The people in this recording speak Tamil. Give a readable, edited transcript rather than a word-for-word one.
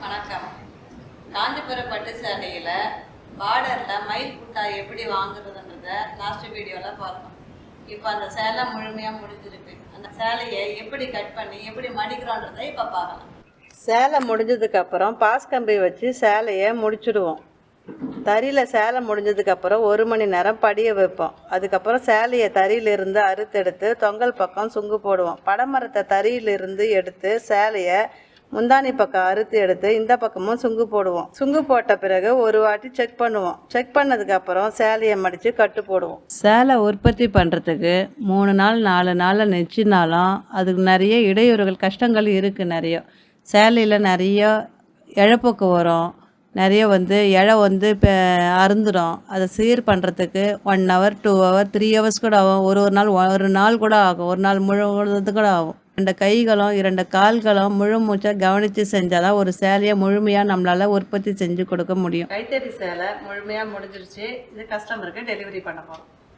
வணக்கம். காஞ்சிபுரம் பட்டு சேலையில் பார்டரில் மயில் புட்டா எப்படி வாங்குறதுன்றத லாஸ்ட் வீடியோவில் பார்த்தோம். இப்போ அந்த சேலை முழுமையாக முடிஞ்சிருக்கு. அந்த சேலையை எப்படி கட் பண்ணி எப்படி மடிக்கிறோன்றதை இப்போ பார்க்கலாம். சேலை முடிஞ்சதுக்கப்புறம் பாஸ் கம்பி வச்சு சேலையை முடிச்சுடுவோம். தறியில் சேலை முடிஞ்சதுக்கப்புறம் 1 மணி நேரம் படிய வைப்போம். அதுக்கப்புறம் சேலையை தறியிலிருந்து அறுத்தெடுத்து தொங்கல் பக்கம் சுங்கு போடுவோம். படைமரத்தை தறியிலிருந்து எடுத்து சேலையை முந்தானி பக்கம் அறுத்து எடுத்து இந்த பக்கமும் சுங்கு போடுவோம். சுங்கு போட்ட பிறகு ஒரு வாட்டி செக் பண்ணுவோம். செக் பண்ணதுக்கப்புறம் சேலையை மடித்து கட்டு போடுவோம். சேலை உற்பத்தி பண்ணுறதுக்கு 3 நாள் 4 நாளில் நெச்சினாலும் அதுக்கு நிறைய இடையூறுகள் கஷ்டங்கள் இருக்குது. நிறைய சேலையில் நிறைய இழப்புக்கு வரும். நிறைய இழை இப்போ அருந்துடும். அதை சீர் பண்ணுறதுக்கு 1 hour 2 hour 3 hours கூட ஆகும். ஒரு நாள் கூட ஆகும். ஒரு நாள் முழுவதும் கூட ஆகும். 2 கைகளும் 2 கால்களும் முழு மூச்சாக கவனித்து செஞ்சால் தான் ஒரு சேலையை முழுமையாக நம்மளால் உற்பத்தி செஞ்சு கொடுக்க முடியும். கைத்தறி சேலை முழுமையாக முடிஞ்சிருச்சு. இது கஸ்டமருக்கு டெலிவரி பண்ண போகிறோம்.